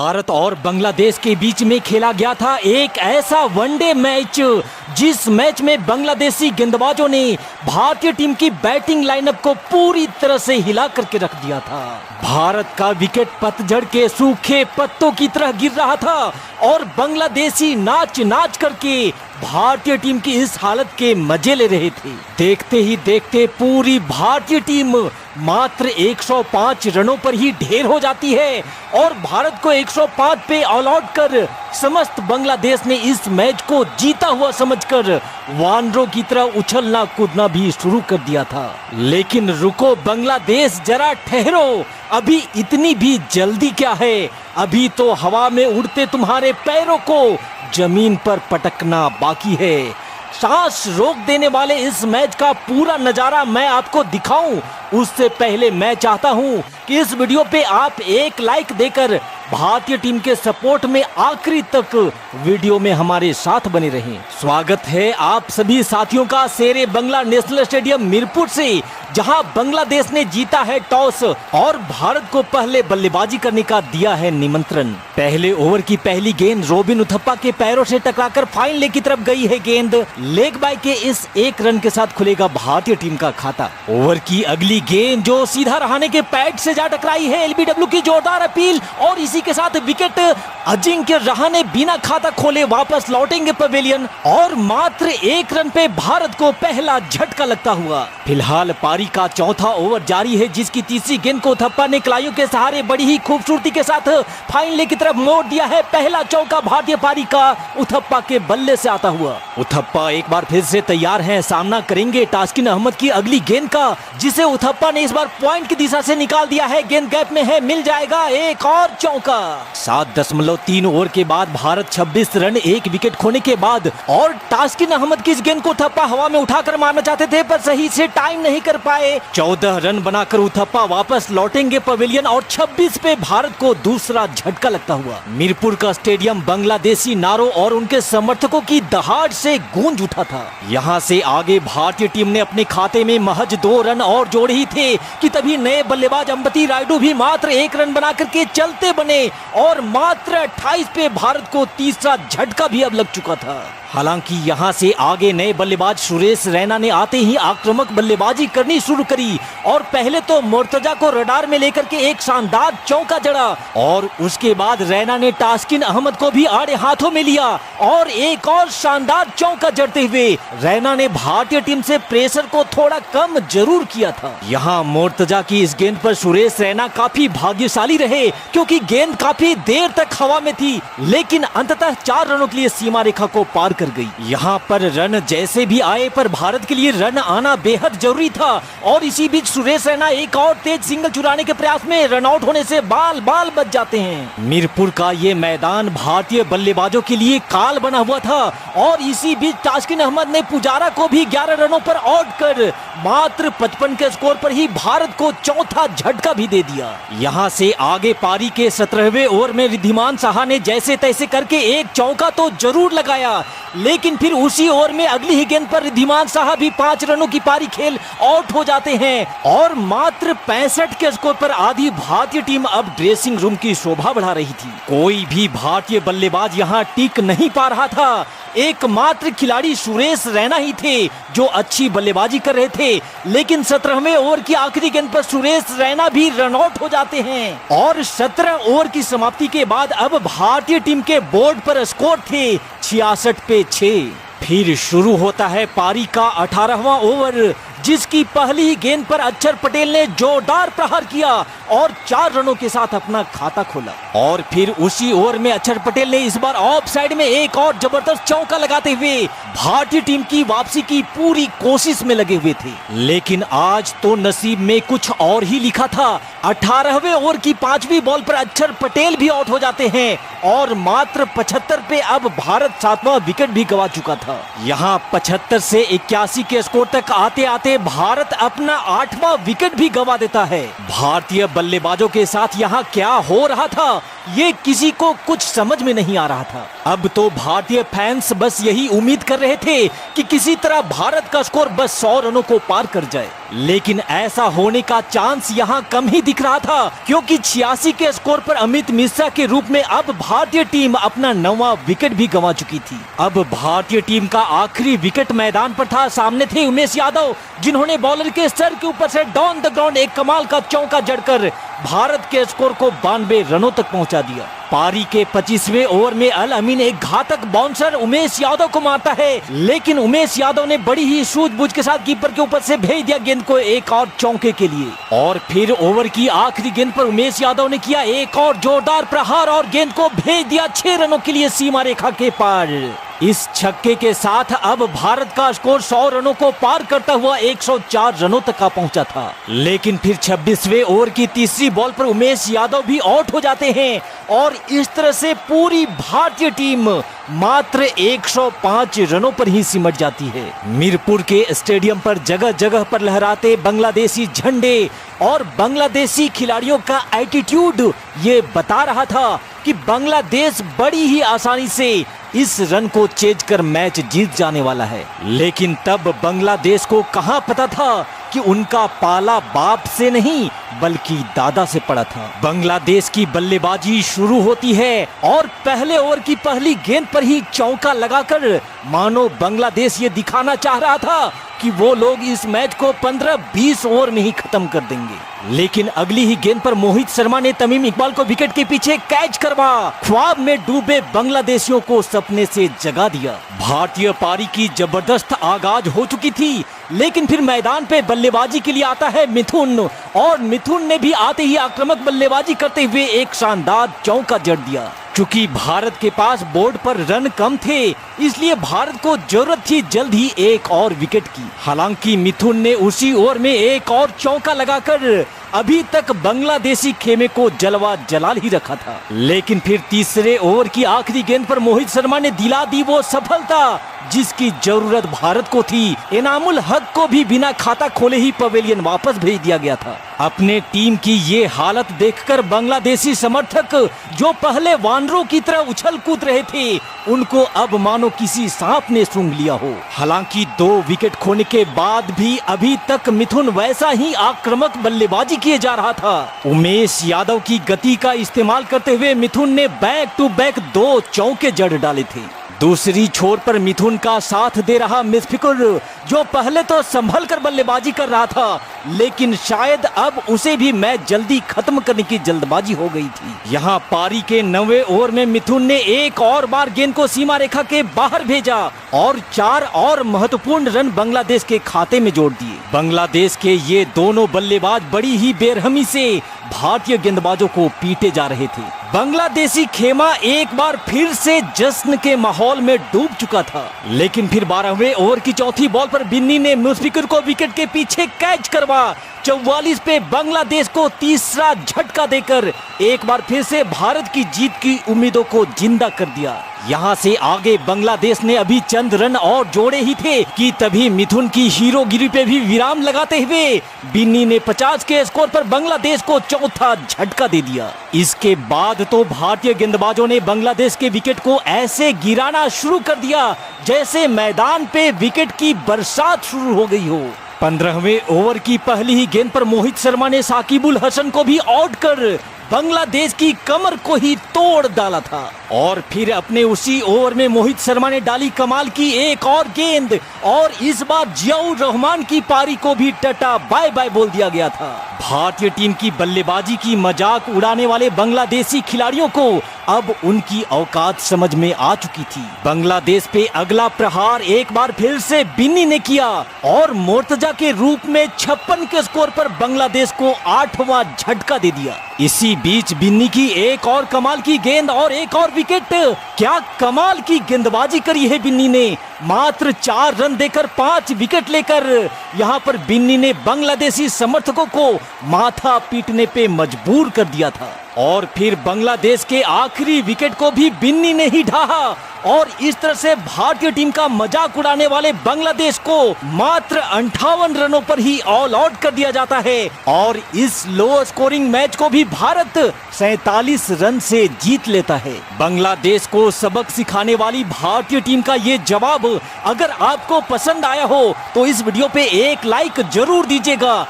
भारत और बांग्लादेश के बीच में खेला गया था एक ऐसा वनडे मैच जिस मैच में बांग्लादेशी गेंदबाजों ने भारतीय टीम की बैटिंग लाइनअप को पूरी तरह से हिला करके रख दिया था। भारत का विकेट पतझड़ के सूखे पत्तों की तरह गिर रहा था और बांग्लादेशी नाच नाच करके भारतीय टीम की इस हालत के मजे ले रहे थे। देखते ही देखते पूरी भारतीय टीम मात्र 105 रनों पर ही ढेर हो जाती है और भारत को 105 पे ऑल आउट कर समस्त बांग्लादेश ने इस मैच को जीता हुआ समझकर वानरों की तरह उछलना कूदना भी शुरू कर दिया था। लेकिन रुको बांग्लादेश, जरा ठहरो, अभी इतनी भी जल्दी क्या है? अभी तो हवा में उड़ते तुम्हारे पैरों को जमीन पर पटकना बाकी है। सांस रोक देने वाले इस मैच का पूरा नजारा मैं आपको दिखाऊं, उससे पहले मैं चाहता हूं कि इस वीडियो पे आप एक लाइक देकर भारतीय टीम के सपोर्ट में आखिरी तक वीडियो में हमारे साथ बने रहें। स्वागत है आप सभी साथियों का शेरे बंगला नेशनल स्टेडियम मीरपुर से, जहां बांग्लादेश ने जीता है टॉस और भारत को पहले बल्लेबाजी करने का दिया है निमंत्रण। पहले ओवर की पहली गेंद रोबिन उथप्पा के पैरों से टकराकर फाइन लेग की तरफ गई है गेंद। लेग बाय के इस एक रन के साथ खुलेगा भारतीय टीम का खाता। ओवर की अगली गेंद जो सीधा रहाणे के पैड से जा टकराई है, एलबीडब्ल्यू की जोरदार अपील और इसी के साथ विकेट। अजिंक्य रहाणे बिना खाता खोले वापस लौटेंगे पवेलियन और मात्र एक रन पे भारत को पहला झटका लगता हुआ। फिलहाल पारी का चौथा ओवर जारी है, जिसकी तीसरी गेंद को उथप्पा ने कलाइयों के सहारे बड़ी ही खूबसूरती के साथ फाइन लेग की तरफ मोड़ दिया है। पहला चौका भारतीय पारी का उथप्पा के बल्ले से आता हुआ। उथप्पा एक बार फिर से तैयार हैं, सामना करेंगे तास्किन अहमद की अगली गेंद का, जिसे उथप्पा ने इस बार पॉइंट की दिशा से निकाल दिया है। गेंद गैप में है, मिल जाएगा एक और चौका। 7.3 ओवर के बाद भारत 26 रन एक विकेट खोने के बाद और तास्किन अहमद की इस गेंद को उथप्पा हवा में उठाकर मारना चाहते थे पर सही से टाइम नहीं कर पाए। 14 रन बनाकर उथप्पा वापस लौटेंगे पवेलियन और 26 पे भारत को दूसरा झटका लगता हुआ। मीरपुर का स्टेडियम बांग्लादेशी नारों और उनके समर्थकों की दहाड़ से गूंज उठा था। यहाँ से आगे भारतीय टीम ने अपने खाते में महज 2 रन और जोड़े ही थे कि तभी नए बल्लेबाज अंबती रायडू भी मात्र 1 रन बना करके चलते बने और मात्र 28 पे भारत को तीसरा झटका भी अब लग चुका था। हालांकि यहां से आगे नए बल्लेबाज सुरेश रैना ने आते ही आक्रामक बल्लेबाजी करनी शुरू करी और पहले तो मुर्तजा को रडार में लेकर के एक शानदार चौका जड़ा और उसके बाद रैना ने तास्किन अहमद को भी आड़े हाथों में लिया और एक और शानदार चौका जड़ते हुए रैना ने भारतीय टीम से प्रेशर को थोड़ा कम जरूर किया था। यहाँ मुर्तजा की इस गेंद पर सुरेश रैना काफी भाग्यशाली रहे, क्योंकि गेंद काफी देर तक हवा में थी लेकिन अंततः 4 रनों के लिए सीमा रेखा को पार कर गई। यहाँ पर रन जैसे भी आए पर भारत के लिए रन आना बेहद जरूरी था और इसी बीच सुरेश रैना एक और तेज सिंगल चुराने के प्रयास में रन आउट होने से बाल बाल बच जाते हैं। मीरपुर का ये मैदान भारतीय बल्लेबाजों के लिए काल बना हुआ था और इसी बीच तास्किन अहमद ने पुजारा को भी 11 रनों पर आउट कर मात्र 55 के स्कोर पर ही भारत को चौथा झटका भी दे दिया। यहाँ से आगे पारी के 17वें ओवर में रिद्धिमान साहा ने जैसे तैसे करके एक चौका तो जरूर लगाया, लेकिन फिर उसी ओवर में अगली ही गेंद पर रिद्धिमान साहा भी 5 रनों की पारी खेल आउट हो जाते हैं और मात्र 65 के स्कोर पर आधी भारतीय टीम अब ड्रेसिंग रूम की शोभा बढ़ा रही थी। कोई भी भारतीय बल्लेबाज यहाँ टिक नहीं पा रहा था। एकमात्र खिलाड़ी सुरेश रैना ही थे जो अच्छी बल्लेबाजी कर रहे थे, लेकिन 17वें ओवर की आखिरी गेंद पर सुरेश रैना भी रन आउट हो जाते हैं और 17 ओवर की समाप्ति के बाद अब भारतीय टीम के बोर्ड पर स्कोर थे 66 पे 6। फिर शुरू होता है पारी का 18वां ओवर, जिसकी पहली ही गेंद पर अक्षर पटेल ने जोरदार प्रहार किया और 4 रनों के साथ अपना खाता खोला और फिर उसी ओवर में अक्षर पटेल ने इस बार ऑफ साइड में एक और जबरदस्त चौका लगाते हुए भारतीय टीम की वापसी की पूरी कोशिश में लगे हुए थे। लेकिन आज तो नसीब में कुछ और ही लिखा था। 18वें ओवर की 5वीं बॉल पर अक्षर पटेल भी आउट हो जाते हैं और मात्र 75 पे अब भारत 7वां विकेट भी गंवा चुका था। यहाँ 75 से 81 के स्कोर तक आते आते भारत अपना 8वां विकेट भी गंवा देता है। भारतीय बल्लेबाजों के साथ यहाँ क्या हो रहा था ये किसी को कुछ समझ में नहीं आ रहा था। अब तो भारतीय फैंस बस यही उम्मीद कर रहे थे कि किसी तरह भारत का स्कोर बस 100 रनों को पार कर जाए, लेकिन ऐसा होने का चांस यहाँ कम ही दिख रहा था, क्योंकि 86 के स्कोर पर अमित मिश्रा के रूप में अब भारतीय टीम अपना 9वां विकेट भी गंवा चुकी थी। अब भारतीय टीम का आखिरी विकेट मैदान पर था। सामने थे उमेश यादव, जिन्होंने बॉलर के सर के ऊपर से डाउन द ग्राउंड एक कमाल का चौका जड़कर भारत के स्कोर को 92 रनों तक पहुंचा दिया। पारी के 25वें ओवर में अल अमीन एक घातक बाउंसर उमेश यादव को मारता है, लेकिन उमेश यादव ने बड़ी ही सूझबूझ के साथ कीपर के ऊपर से भेज दिया गेंद को एक और चौके के लिए। और फिर ओवर की आखिरी गेंद पर उमेश यादव ने किया एक और जोरदार प्रहार और गेंद को भेज दिया 6 रनों के लिए सीमा रेखा के पार। इस छक्के के साथ अब भारत का स्कोर 100 रनों को पार करता हुआ 104 रनों तक का पहुंचा था। लेकिन फिर 26वें ओवर की तीसरी बॉल पर उमेश यादव भी आउट हो जाते हैं और इस तरह से पूरी भारतीय टीम मात्र 105 रनों पर ही सिमट जाती है। मीरपुर के स्टेडियम पर जगह जगह पर लहराते बांग्लादेशी झंडे और बांग्लादेशी खिलाड़ियों का एटीट्यूड ये बता रहा था कि बांग्लादेश बड़ी ही आसानी से इस रन को चेज कर मैच जीत जाने वाला है। लेकिन तब बांग्लादेश को कहां पता था कि उनका पाला बाप से नहीं बल्कि दादा से पड़ा था। बांग्लादेश की बल्लेबाजी शुरू होती है और पहले ओवर की पहली गेंद पर ही चौका लगाकर मानो बांग्लादेश ये दिखाना चाह रहा था कि वो लोग इस मैच को 15-20 ओवर में ही खत्म कर देंगे। लेकिन अगली ही गेंद पर मोहित शर्मा ने तमीम इकबाल को विकेट के पीछे कैच करवा ख्वाब में डूबे बांग्लादेशियों को सपने से जगा दिया। भारतीय पारी की जबरदस्त आगाज हो चुकी थी, लेकिन फिर मैदान पे बल्लेबाजी के लिए आता है मिथुन और मिथुन ने भी आते ही आक्रामक बल्लेबाजी करते हुए एक शानदार चौका जड़ दिया। चूंकि भारत के पास बोर्ड पर रन कम थे, इसलिए भारत को जरूरत थी जल्द ही एक और विकेट की। हालांकि मिथुन ने उसी ओवर में एक और चौका लगाकर अभी तक बांग्लादेशी खेमे को जलवा जलाल ही रखा था। लेकिन फिर तीसरे ओवर की आखिरी गेंद पर मोहित शर्मा ने दिला दी वो सफलता जिसकी जरूरत भारत को थी। इनामुल हक को भी बिना खाता खोले ही पवेलियन वापस भेज दिया गया था। अपने टीम की ये हालत देखकर बांग्लादेशी समर्थक जो पहले वानरों की तरह उछल कूद रहे थे, उनको अब मानो किसी सांप ने सूंघ लिया हो। हालांकि 2 विकेट खोने के बाद भी अभी तक मिथुन वैसा ही आक्रामक बल्लेबाजी किए जा रहा था। उमेश यादव की गति का इस्तेमाल करते हुए मिथुन ने बैक टू बैक 2 चौके जड़ डाले थे। दूसरी छोर पर मिथुन का साथ दे रहा मुशफिकुर जो पहले तो संभल कर बल्लेबाजी कर रहा था, लेकिन शायद अब उसे भी मैच जल्दी खत्म करने की जल्दबाजी हो गई थी। यहाँ पारी के 9वें ओवर में मिथुन ने एक और बार गेंद को सीमा रेखा के बाहर भेजा और 4 और महत्वपूर्ण रन बांग्लादेश के खाते में जोड़ दिए। बांग्लादेश के ये दोनों बल्लेबाज बड़ी ही बेरहमी से भारतीय गेंदबाजों को पीटे जा रहे थे। बांग्लादेशी खेमा एक बार फिर से जश्न के माहौल में डूब चुका था। लेकिन फिर 12वें ओवर की चौथी बॉल पर बिन्नी ने मुशफिकुर को विकेट के पीछे कैच करवा 44 पे बांग्लादेश को तीसरा झटका देकर एक बार फिर से भारत की जीत की उम्मीदों को जिंदा कर दिया। यहाँ से आगे बांग्लादेश ने अभी चंद रन और जोड़े ही थे कि तभी मिथुन की हीरोगिरी पे भी विराम लगाते हुए बिन्नी ने 50 के स्कोर पर बांग्लादेश को चौथा झटका दे दिया। इसके बाद तो भारतीय गेंदबाजों ने बांग्लादेश के विकेट को ऐसे गिराना शुरू कर दिया जैसे मैदान पे विकेट की बरसात शुरू हो गई हो। 15वें ओवर की पहली ही गेंद पर मोहित शर्मा ने साकिबुल हसन को भी आउट कर बांग्लादेश की कमर को ही तोड़ डाला था। और फिर अपने उसी ओवर में मोहित शर्मा ने डाली कमाल की एक और गेंद और इस बार जियाउर रहमान की पारी को भी टाटा बाय बाय बोल दिया गया था। भारतीय टीम की बल्लेबाजी की मजाक उड़ाने वाले बांग्लादेशी खिलाड़ियों को अब उनकी औकात समझ में आ चुकी थी। बांग्लादेश पे अगला प्रहार एक बार फिर से बिन्नी ने किया और मोर्तजा के रूप में 56 के स्कोर पर बांग्लादेश को 8वां झटका दे दिया। इसी बीच बिन्नी की एक और कमाल की गेंद और एक और विकेट। क्या कमाल की गेंदबाजी करी है बिन्नी ने। मात्र 4 रन देकर 5 विकेट लेकर यहाँ पर बिन्नी ने बांग्लादेशी समर्थकों को माथा पीटने पे मजबूर कर दिया था। और फिर बांग्लादेश के आखिरी विकेट को भी बिन्नी ने ही ढाहा और इस तरह से भारतीय टीम का मजाक उड़ाने वाले बांग्लादेश को मात्र 58 रनों पर ही ऑल आउट कर दिया जाता है और इस लो स्कोरिंग मैच को भी भारत 47 रन से जीत लेता है। बांग्लादेश को सबक सिखाने वाली भारतीय टीम का ये जवाब अगर आपको पसंद आया हो तो इस वीडियो पे एक लाइक जरूर दीजिएगा।